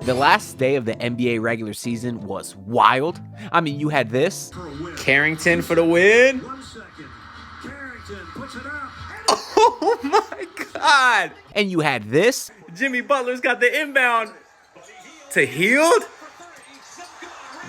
The last day of the NBA regular season was wild. I mean, you had this. Carrington for the win. Oh my God. And you had this. Jimmy Butler's got the inbound to Hield.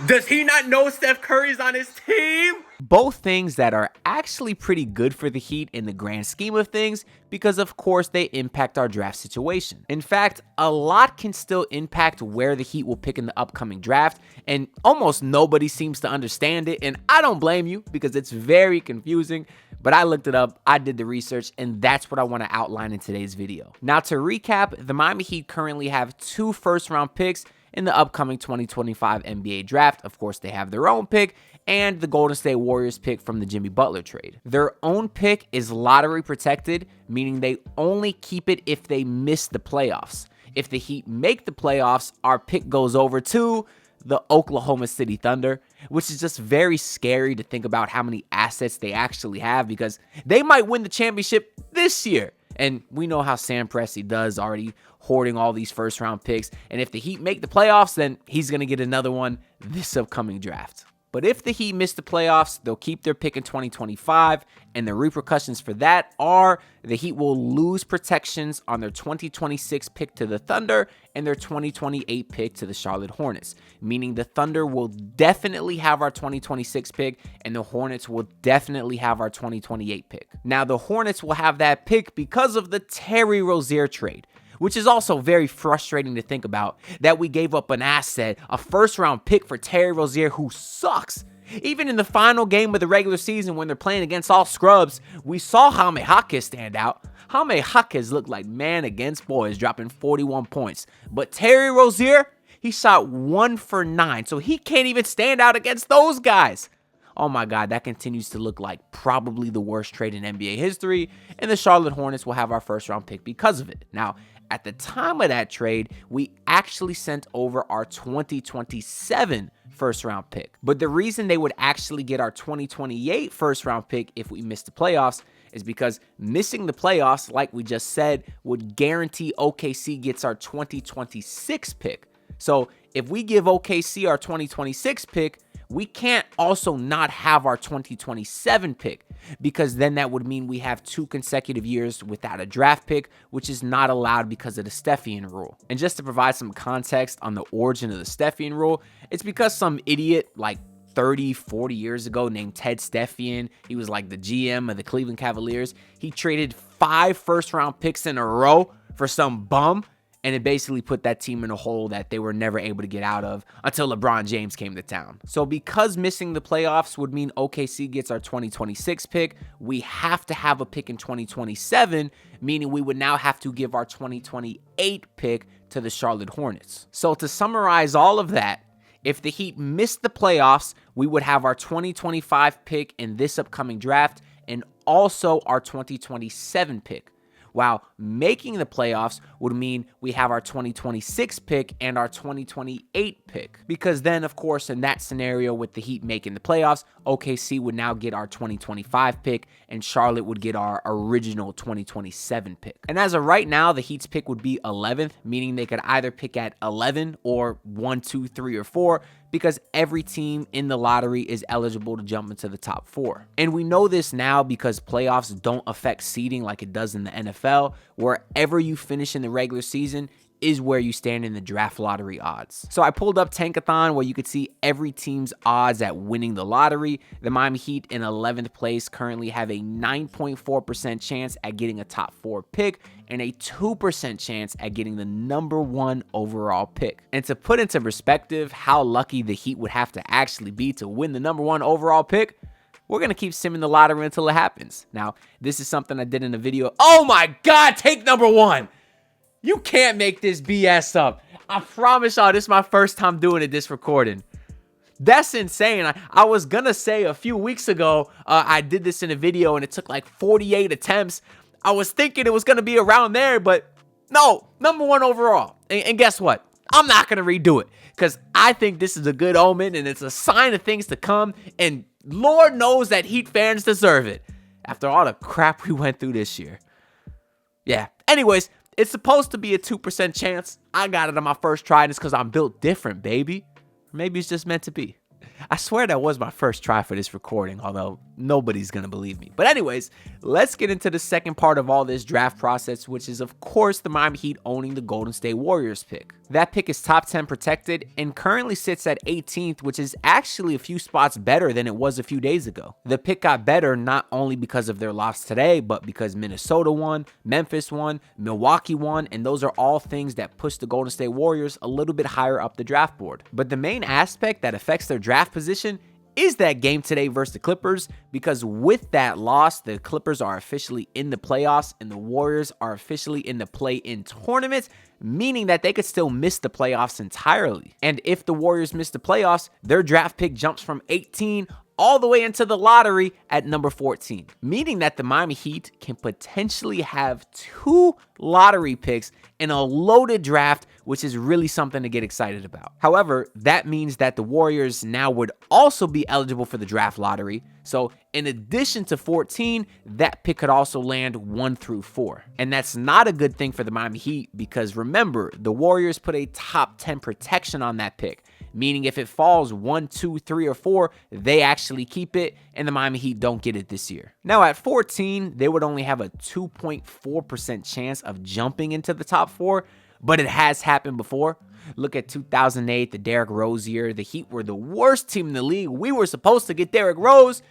Does he not know Steph Curry's on his team? Both things that are actually pretty good for the Heat in the grand scheme of things because, of course, they impact our draft situation. In fact, a lot can still impact where the Heat will pick in the upcoming draft, and almost nobody seems to understand it, and I don't blame you because it's very confusing, but I looked it up, I did the research, and that's what I want to outline in today's video. Now, to recap, the Miami Heat currently have 2 first-round picks in the upcoming 2025 NBA draft. Of course, they have their own pick and the Golden State Warriors pick from the Jimmy Butler trade. Their own pick is lottery protected, meaning they only keep it if they miss the playoffs. If the Heat make the playoffs, our pick goes over to the Oklahoma City Thunder, which is just very scary to think about how many assets they actually have because they might win the championship this year. And we know how Sam Presti does, already hoarding all these first-round picks. And if the Heat make the playoffs, then he's going to get another one this upcoming draft. But if the Heat miss the playoffs, they'll keep their pick in 2025, and the repercussions for that are the Heat will lose protections on their 2026 pick to the Thunder and their 2028 pick to the Charlotte Hornets, meaning the Thunder will definitely have our 2026 pick and the Hornets will definitely have our 2028 pick. Now, the Hornets will have that pick because of the Terry Rozier trade, which is also very frustrating to think about, that we gave up an asset, a first-round pick for Terry Rozier, who sucks. Even in the final game of the regular season when they're playing against all scrubs, we saw Jaime Jaquez stand out. Jaime Jaquez looked like man against boys, dropping 41 points. But Terry Rozier, he shot 1 for 9, so he can't even stand out against those guys. Oh my God, that continues to look like probably the worst trade in NBA history, and the Charlotte Hornets will have our first-round pick because of it. Now, at the time of that trade, we actually sent over our 2027 first-round pick. But the reason they would actually get our 2028 first-round pick if we missed the playoffs is because missing the playoffs, like we just said, would guarantee OKC gets our 2026 pick. So if we give OKC our 2026 pick, we can't also not have our 2027 pick because then that would mean we have 2 consecutive years without a draft pick, which is not allowed because of the Stepien rule. And just to provide some context on the origin of the Stepien rule, it's because some idiot like 30, 40 years ago named Ted Stepien, he was like the GM of the Cleveland Cavaliers, he traded 5 first-round picks in a row for some bum, and it basically put that team in a hole that they were never able to get out of until LeBron James came to town. So because missing the playoffs would mean OKC gets our 2026 pick, we have to have a pick in 2027, meaning we would now have to give our 2028 pick to the Charlotte Hornets. So to summarize all of that, if the Heat missed the playoffs, we would have our 2025 pick in this upcoming draft and also our 2027 pick. While making the playoffs would mean we have our 2026 pick and our 2028 pick. Because then, of course, in that scenario with the Heat making the playoffs, OKC would now get our 2025 pick and Charlotte would get our original 2027 pick. And as of right now, the Heat's pick would be 11th, meaning they could either pick at 11 or 1, 2, 3, or 4, because every team in the lottery is eligible to jump into the top 4. And we know this now because playoffs don't affect seeding like it does in the NFL. Wherever you finish in the regular season is where you stand in the draft lottery odds. So I pulled up Tankathon where you could see every team's odds at winning the lottery. The Miami Heat in 11th place currently have a 9.4% chance at getting a top 4 pick and a 2% chance at getting the number 1 overall pick. And to put into perspective how lucky the Heat would have to actually be to win the number 1 overall pick, we're going to keep simming the lottery until it happens. Now, this is something I did in a video. Oh my God, take number 1. You can't make this BS up. I promise y'all, this is my first time doing it, this recording. That's insane. I was going to say a few weeks ago, I did this in a video and it took like 48 attempts. I was thinking it was going to be around there, but no, number 1 overall. And guess what? I'm not going to redo it because I think this is a good omen and it's a sign of things to come. And Lord knows that Heat fans deserve it after all the crap we went through this year. Yeah. Anyways, It's supposed to be a 2% chance. I got it on my first try, and it's because I'm built different, baby. Or maybe it's just meant to be. I swear that was my first try for this recording, although nobody's going to believe me. But anyways, let's get into the second part of all this draft process, which is, of course, the Miami Heat owning the Golden State Warriors pick. That pick is top 10 protected and currently sits at 18th, which is actually a few spots better than it was a few days ago. The pick got better not only because of their loss today, but because Minnesota won, Memphis won, Milwaukee won, and those are all things that push the Golden State Warriors a little bit higher up the draft board. But the main aspect that affects their draft position is that game today versus the Clippers, because with that loss, the Clippers are officially in the playoffs and the Warriors are officially in the play-in tournament, meaning that they could still miss the playoffs entirely. And if the Warriors miss the playoffs, their draft pick jumps from 18 all the way into the lottery at number 14, meaning that the Miami Heat can potentially have 2 lottery picks in a loaded draft, which is really something to get excited about. However, that means that the Warriors now would also be eligible for the draft lottery. So in addition to 14, that pick could also land 1 through 4. And that's not a good thing for the Miami Heat because remember, the Warriors put a top 10 protection on that pick, meaning if it falls 1, 2, 3, or 4, they actually keep it, and the Miami Heat don't get it this year. Now at 14, they would only have a 2.4% chance of jumping into the top 4, but it has happened before. Look at 2008, the Terry Rozier. The Heat were the worst team in the league. We were supposed to get Derrick Rose,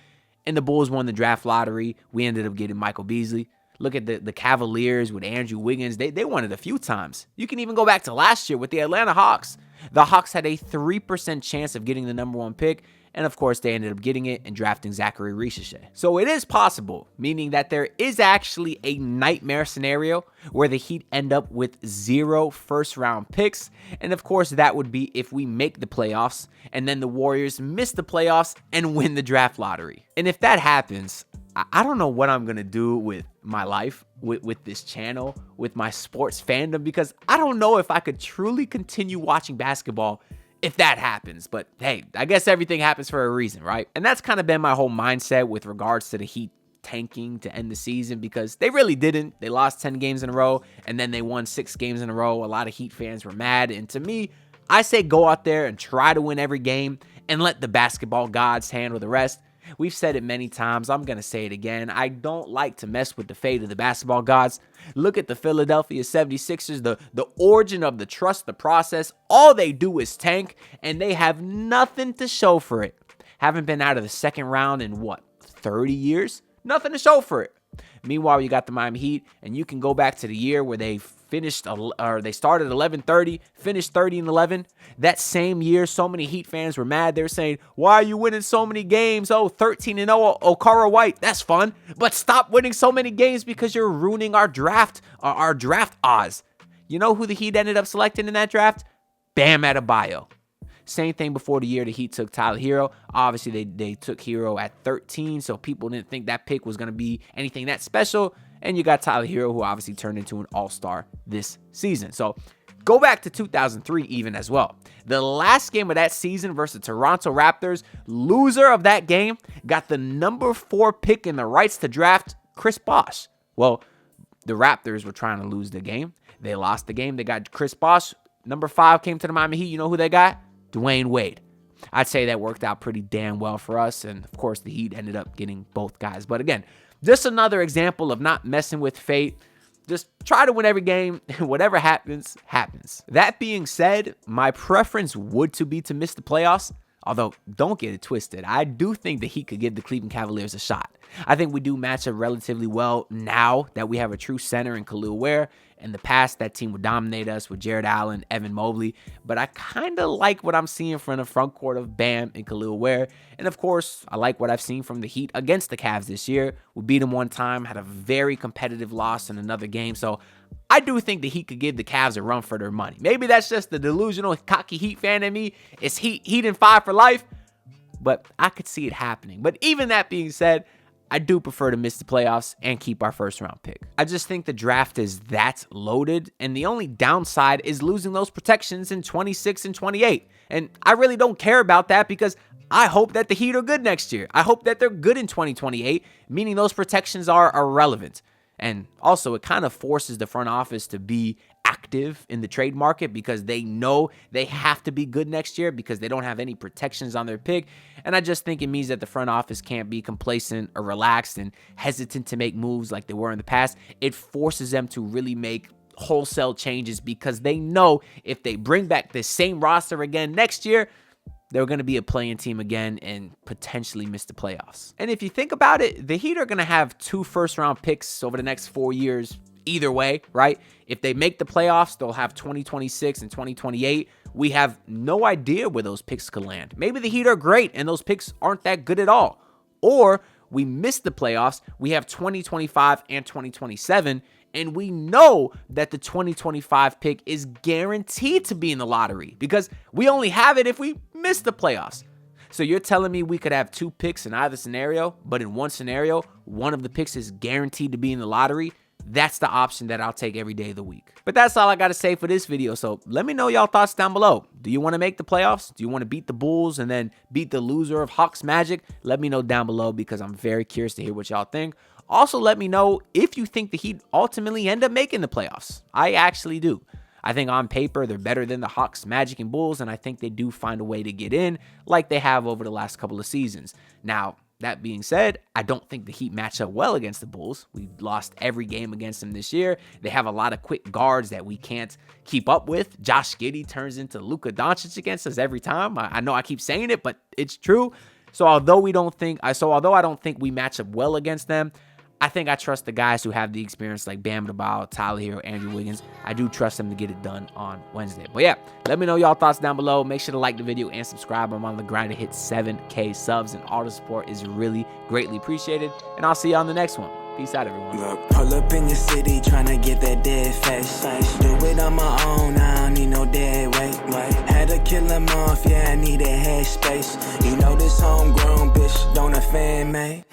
and the Bulls won the draft lottery. We ended up getting Michael Beasley. Look at the Cavaliers with Andrew Wiggins. They won it a few times. You can even go back to last year with the Atlanta Hawks. The Hawks had a 3% chance of getting the number 1 pick, and of course, they ended up getting it and drafting Zachary Richichet. So it is possible, meaning that there is actually a nightmare scenario where the Heat end up with 0 first-round picks, and of course, that would be if we make the playoffs, and then the Warriors miss the playoffs and win the draft lottery. And if that happens, I don't know what I'm going to do with my life, with this channel, with my sports fandom, because I don't know if I could truly continue watching basketball if that happens. But hey, I guess everything happens for a reason, right? And that's kind of been my whole mindset with regards to the Heat tanking to end the season, because they really didn't. They lost 10 games in a row, and then they won 6 games in a row. A lot of Heat fans were mad. And to me, I say go out there and try to win every game and let the basketball gods handle the rest. We've said it many times. I'm going to say it again. I don't like to mess with the fate of the basketball gods. Look at the Philadelphia 76ers, the origin of the trust, the process. All they do is tank, and they have nothing to show for it. Haven't been out of the second round in, 30 years? Nothing to show for it. Meanwhile, you got the Miami Heat, and you can go back to the year where they they started 11-30, finished 30-11. That same year, so many Heat fans were mad. They were saying, "Why are you winning so many games? Oh, 13-0, Okara White, that's fun. But stop winning so many games because you're ruining our draft odds." You know who the Heat ended up selecting in that draft? Bam Adebayo. Same thing before the year the Heat took Tyler Hero. Obviously, they took Hero at 13, so people didn't think that pick was going to be anything that special. And you got Tyler Hero, who obviously turned into an all-star this season. So go back to 2003 even as well. The last game of that season versus the Toronto Raptors, loser of that game got the number 4 pick in the rights to draft Chris Bosh. Well, the Raptors were trying to lose the game. They lost the game. They got Chris Bosh. Number 5 came to the Miami Heat. You know who they got? Dwayne Wade. I'd say that worked out pretty damn well for us. And of course, the Heat ended up getting both guys. But again, just another example of not messing with fate. Just try to win every game, and whatever happens, happens. That being said, my preference would be to miss the playoffs. Although, don't get it twisted. I do think that he could give the Cleveland Cavaliers a shot. I think we do match up relatively well now that we have a true center in Khalil Ware. In the past, that team would dominate us with Jared Allen, Evan Mobley. But I kind of like what I'm seeing from the front court of Bam and Khalil Ware. And of course, I like what I've seen from the Heat against the Cavs this year. We beat them one time, had a very competitive loss in another game. So I do think that he could give the Cavs a run for their money. Maybe that's just the delusional, cocky Heat fan in me. It's Heat and 5 for life. But I could see it happening. But even that being said, I do prefer to miss the playoffs and keep our first round pick. I just think the draft is that loaded, and the only downside is losing those protections in 26 and 28. And I really don't care about that because I hope that the Heat are good next year. I hope that they're good in 2028, meaning those protections are irrelevant. And also, it kind of forces the front office to be active in the trade market because they know they have to be good next year because they don't have any protections on their pick. And I just think it means that the front office can't be complacent or relaxed and hesitant to make moves like they were in the past. It forces them to really make wholesale changes because they know if they bring back the same roster again next year, they're going to be a play-in team again and potentially miss the playoffs. And if you think about it, the Heat are going to have 2 first-round picks over the next 4 years either way, right? If they make the playoffs, they'll have 2026 and 2028. We have no idea where those picks could land. Maybe the Heat are great and those picks aren't that good at all. Or we miss the playoffs, we have 2025 and 2027, and we know that the 2025 pick is guaranteed to be in the lottery because we only have it if we miss the playoffs. So you're telling me we could have 2 picks in either scenario, but in one scenario, one of the picks is guaranteed to be in the lottery? That's the option that I'll take every day of the week. But that's all I got to say for this video. So let me know y'all thoughts down below. Do you want to make the playoffs? Do you want to beat the Bulls and then beat the loser of Hawks Magic? Let me know down below because I'm very curious to hear what y'all think. Also, let me know if you think the Heat ultimately end up making the playoffs. I actually do. I think on paper, they're better than the Hawks, Magic, and Bulls, and I think they do find a way to get in like they have over the last couple of seasons. Now, that being said, I don't think the Heat match up well against the Bulls. We've lost every game against them this year. They have a lot of quick guards that we can't keep up with. Josh Giddey turns into Luka Doncic against us every time. I know I keep saying it, but it's true. So although I don't think we match up well against them, I think I trust the guys who have the experience like Bam Adebayo, Tyler Hero, Andrew Wiggins. I do trust them to get it done on Wednesday. But yeah, let me know y'all thoughts down below. Make sure to like the video and subscribe. I'm on the grind to hit 7K subs, and all the support is really greatly appreciated. And I'll see you on the next one. Peace out, everyone. Look, pull up in your city trying to get that dead face. Do it on my own, I don't need no dead weight. Had to kill him off, yeah, I need a head space. You know this homegrown bitch don't offend me.